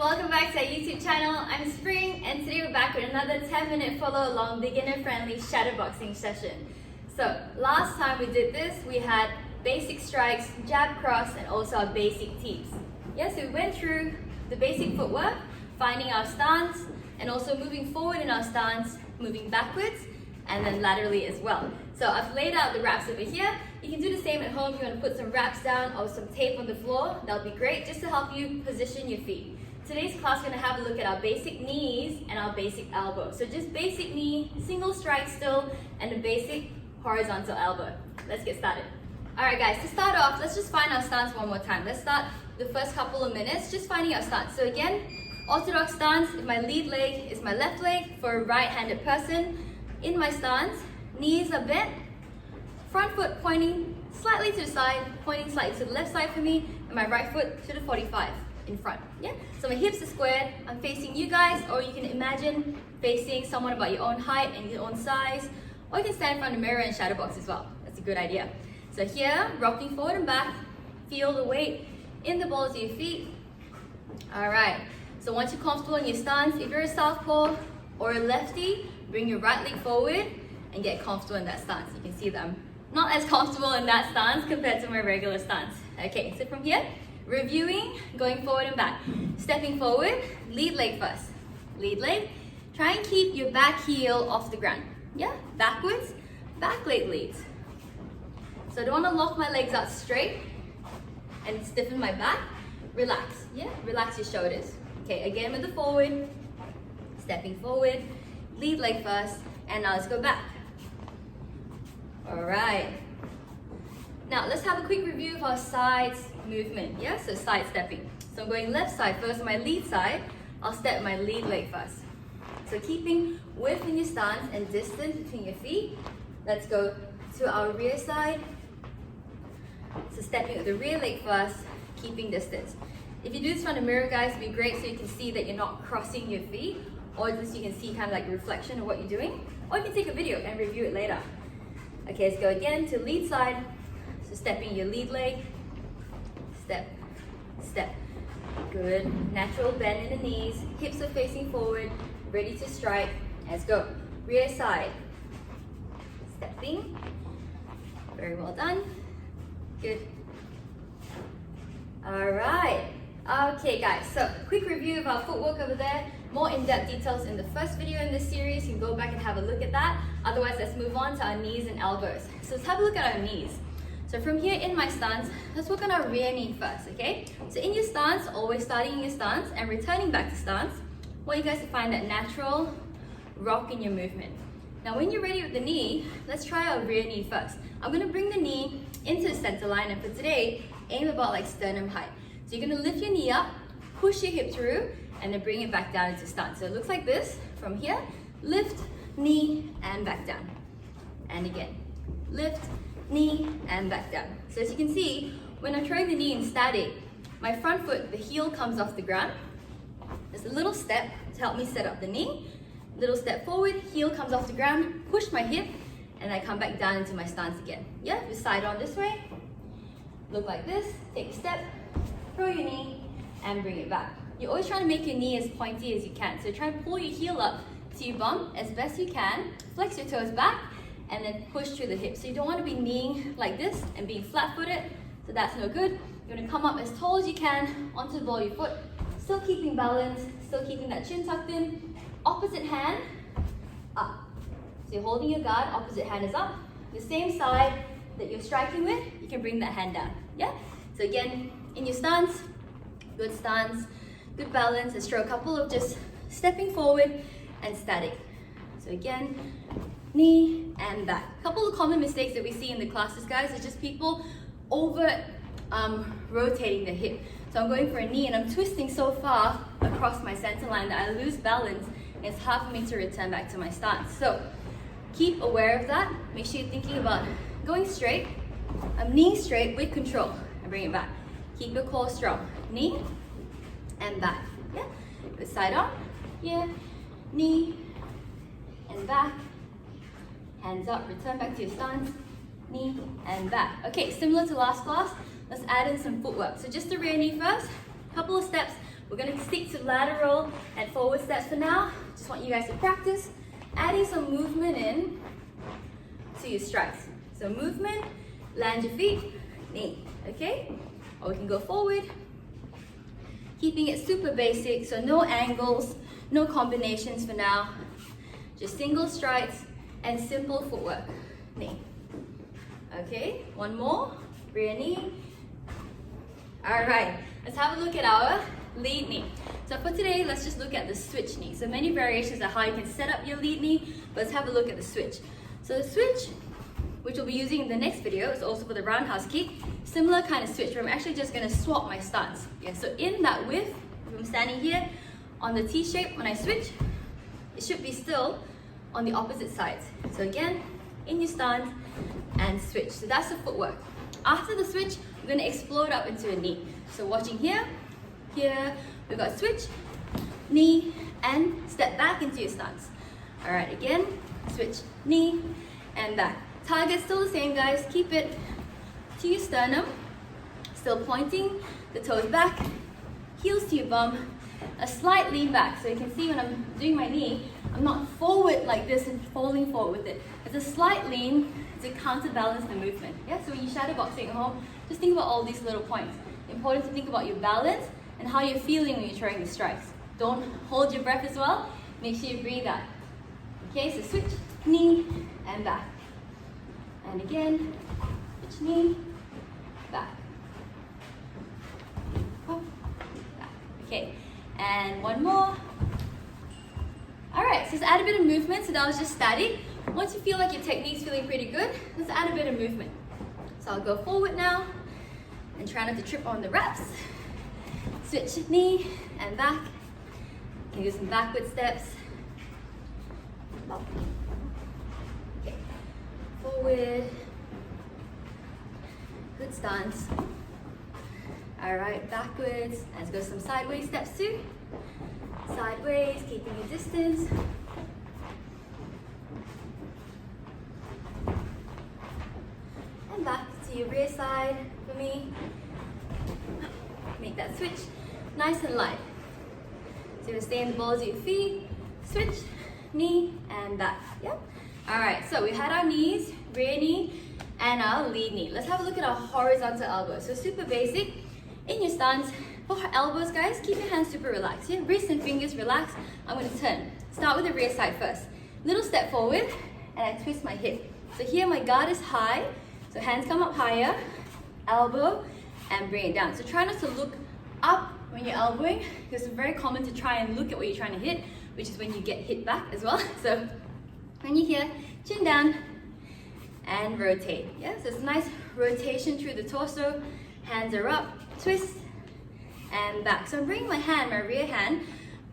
welcome back to our YouTube channel. I'm Spring and today we're back with another 10-minute follow along beginner friendly shadowboxing session. So last time we did this, we had basic strikes, jab cross, and also our basic teeps. Yes, we went through the basic footwork, finding our stance, and also moving forward in our stance, moving backwards, and then laterally as well. So I've laid out the wraps over here. You can do the same at home if you want to put some wraps down or some tape on the floor. That would be great just to help you position your feet. Today's class, we're going to have a look at our basic knees and our basic elbow. So just basic knee, single strike still, and the basic horizontal elbow. Let's get started. Alright guys, to start off, let's just find our stance one more time. Let's start the first couple of minutes just finding our stance. So again, orthodox stance, if my lead leg is my left leg for a right-handed person. In my stance, knees are bent, front foot pointing slightly to the side, pointing slightly to the left side for me, and my right foot to the 45 in front. Yeah. So my hips are squared. I'm facing you guys, or you can imagine facing someone about your own height and your own size, or you can stand in front of the mirror and shadowbox as well. That's a good idea. So here, rocking forward and back, feel the weight in the balls of your feet. All right. So once you're comfortable in your stance, if you're a southpaw or a lefty, bring your right leg forward and get comfortable in that stance. You can see that I'm not as comfortable in that stance compared to my regular stance. Okay, so from here, reviewing, going forward and back. Stepping forward, lead leg first. Lead leg. Try and keep your back heel off the ground. Yeah, backwards, back leg leads. So I don't want to lock my legs out straight and stiffen my back. Relax, yeah, relax your shoulders. Okay, again with the forward, stepping forward, lead leg first, and now let's go back. All right. Now let's have a quick review of our sides movement. Yeah, so side stepping. So I'm going left side first on my lead side. I'll step my lead leg first. So keeping width in your stance and distance between your feet. Let's go to our rear side. So stepping with the rear leg first, keeping distance. If you do this from the mirror, guys, it'd be great so you can see that you're not crossing your feet, or just you can see kind of like a reflection of what you're doing, or you can take a video and review it later. Okay, let's go again to lead side. So stepping your lead leg, step, step. Good, natural bend in the knees, hips are facing forward, ready to strike. Let's go. Rear side, stepping. Very well done. Good. All right. Okay guys, so quick review of our footwork over there. More in-depth details in the first video in this series. You can go back and have a look at that. Otherwise, let's move on to our knees and elbows. So let's have a look at our knees. So from here in my stance, let's work on our rear knee first, okay? So in your stance, always starting in your stance and returning back to stance. I want you guys to find that natural rock in your movement. Now when you're ready with the knee, let's try our rear knee first. I'm gonna bring the knee into the center line, and for today, aim about like sternum height. So you're gonna lift your knee up, push your hip through, and then bring it back down into stance. So it looks like this. From here, lift, knee, and back down. And again, lift, knee, and back down. So as you can see, when I'm throwing the knee in static, my front foot, the heel comes off the ground. There's a little step to help me set up the knee. Little step forward, heel comes off the ground, push my hip, and I come back down into my stance again. Yeah, just side on this way. Look like this, take a step, throw your knee, and bring it back. You're always trying to make your knee as pointy as you can. So try and pull your heel up to your bum as best you can. Flex your toes back and then push through the hips. So you don't want to be kneeing like this and being flat-footed. So that's no good. You're going to come up as tall as you can onto the ball of your foot. Still keeping balance, still keeping that chin tucked in. Opposite hand, up. So you're holding your guard, opposite hand is up. The same side that you're striking with, you can bring that hand down. Yeah? So again, in your stance, good balance. Let's throw a couple of just stepping forward and static. So again, knee and back. A couple of common mistakes that we see in the classes, guys, is just people over rotating the hip. So I'm going for a knee and I'm twisting so far across my center line that I lose balance and it's hard for me to return back to my stance. So keep aware of that. Make sure you're thinking about going straight. I'm kneeing straight with control and bring it back. Keep your core strong. Knee and back. Yeah. Good side on. Here. Knee and back. Hands up. Return back to your stance. Knee and back. Okay, similar to last class, let's add in some footwork. So just the rear knee first. Couple of steps We're gonna stick to lateral and forward steps for now. Just want you guys to practice adding some movement in to your strikes. So movement, land your feet, knee, okay? Or we can go forward, keeping it super basic, so no angles, no combinations for now. Just single strikes and simple footwork, knee. Okay, one more, rear knee. All right, let's have a look at our lead knee. So for today, let's just look at the switch knee. So many variations of how you can set up your lead knee, but let's have a look at the switch. So the switch, which we'll be using in the next video, is also for the roundhouse kick. Similar kind of switch where I'm actually just gonna swap my stance. Yeah, so in that width, if I'm standing here on the T shape, when I switch, it should be still on the opposite sides. So again, in your stance and switch. So that's the footwork. After the switch, we're gonna explode up into a knee. So watching here, we've got switch, knee, and step back into your stance. All right, again, switch, knee, and back. Target still the same, guys. Keep it to your sternum, still pointing the toes back, heels to your bum, a slight lean back. So you can see when I'm doing my knee, I'm not forward like this and folding forward with it. It's a slight lean to counterbalance the movement. Yeah, so when you shadow boxing at home, just think about all these little points. Important to think about your balance and how you're feeling when you're throwing the strikes. Don't hold your breath as well. Make sure you breathe out. Okay, so switch, knee, and back. And again, switch, knee, back. Oh, back. Okay, and one more. All right, so let's add a bit of movement. So that was just static. Once you feel like your technique's feeling pretty good, let's add a bit of movement. So I'll go forward now and try not to trip on the reps. Switch knee and back. You can do some backward steps. Okay, forward. Good stance. All right, backwards. Let's go some sideways steps too. Sideways, keeping your distance. And back to your rear side for me. Make that switch nice and light. So you stay in the balls of your feet, switch, knee, and back. Yep. All right, so we had our knees, rear knee, and our lead knee. Let's have a look at our horizontal elbow. So super basic. In your stance, for elbows, guys, keep your hands super relaxed. Yeah? Wrists and fingers relaxed. I'm going to turn. Start with the rear side first. Little step forward, and I twist my hip. So here my guard is high, so hands come up higher, elbow, and bring it down. So try not to look up when you're elbowing, because it's very common to try and look at what you're trying to hit, which is when you get hit back as well. So when you're here, chin down, and rotate. Yeah, so it's a nice rotation through the torso. Hands are up, twist, and back. So I'm bringing my hand, my rear hand,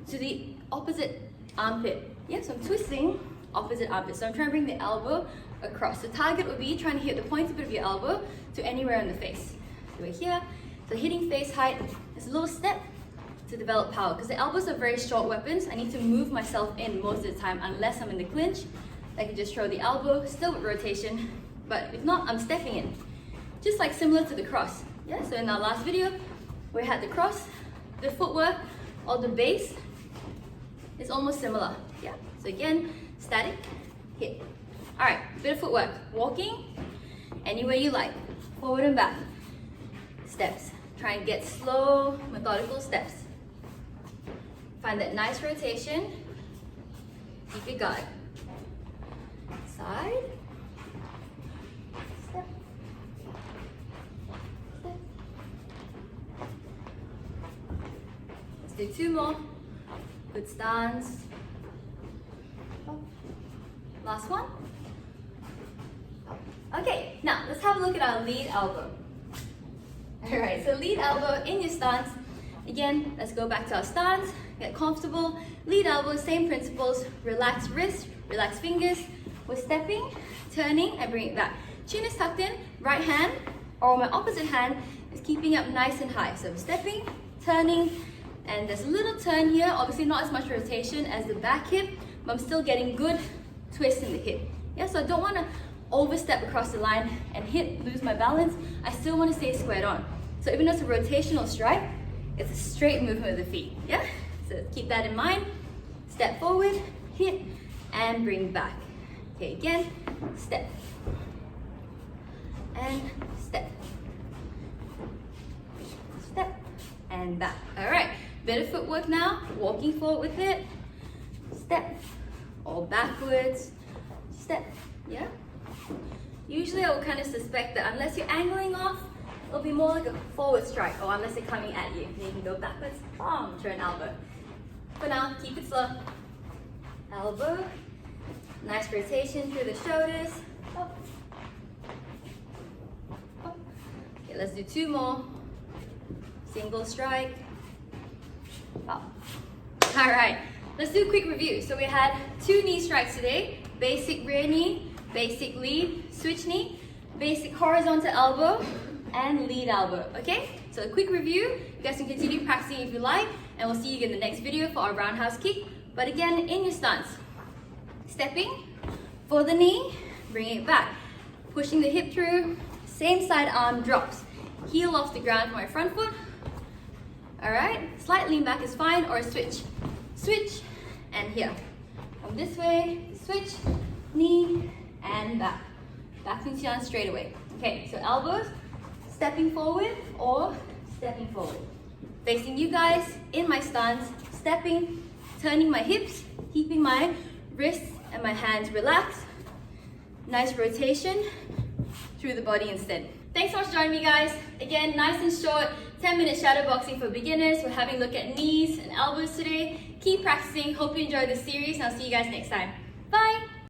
to the opposite armpit. Yeah, so I'm twisting opposite armpit. So I'm trying to bring the elbow across. The target would be trying to hit the pointy bit of your elbow to anywhere in the face. So we're here. So hitting face height is a little step to develop power, because the elbows are very short weapons. I need to move myself in most of the time unless I'm in the clinch. I can just throw the elbow, still with rotation, but if not, I'm stepping in. Just like similar to the cross. Yeah, so in our last video, we had the cross, the footwork, or the base is almost similar. Yeah, so again, static, hit. All right, bit of footwork. Walking, any way you like. Forward and back. Steps. Try and get slow, methodical steps. Find that nice rotation. Keep your guard. Side. Step. Step. Let's do two more. Good stance. Last one. Okay, now let's have a look at our lead elbow. All right, so lead elbow in your stance. Again, let's go back to our stance. Get comfortable. Lead elbow, same principles. Relax wrist, relax fingers. We're stepping, turning, and bring it back. Chin is tucked in. Right hand, or my opposite hand, is keeping up nice and high. So I'm stepping, turning, and there's a little turn here. Obviously not as much rotation as the back hip, but I'm still getting good twist in the hip. Yeah, so I don't want to overstep across the line and lose my balance. I still want to stay squared on. So even though it's a rotational strike, It's a straight movement with the feet, yeah? So keep that in mind. Step forward, hit, and bring back. Okay, again, step. And step. Step, and back. All right, bit of footwork now, walking forward with it. Step, or backwards, step, yeah? Usually I will kind of suspect that unless you're angling off, it'll be more like a forward strike, or unless they're coming at you. Then you can go backwards, turn elbow. For now, keep it slow. Elbow, nice rotation through the shoulders. Up. Up. Okay, let's do 2 more. Single strike. Up. All right, let's do a quick review. So we had 2 knee strikes today. Basic rear knee, basic lead, switch knee, basic horizontal elbow, and lead elbow, okay? So a quick review. You guys can continue practicing if you like, and we'll see you in the next video for our roundhouse kick. But again, in your stance, stepping for the knee, bring it back, pushing the hip through, same side arm drops, heel off the ground for my front foot. All right, slight lean back is fine, or a switch. Switch, and here. Come this way, switch, knee, and back. Back into your straight away. Okay, so elbows, stepping forward or stepping forward. Facing you guys in my stance, stepping, turning my hips, keeping my wrists and my hands relaxed. Nice rotation through the body instead. Thanks so much for joining me, guys. Again, nice and short, 10-minute shadow boxing for beginners. We're having a look at knees and elbows today. Keep practicing. Hope you enjoyed this series, and I'll see you guys next time.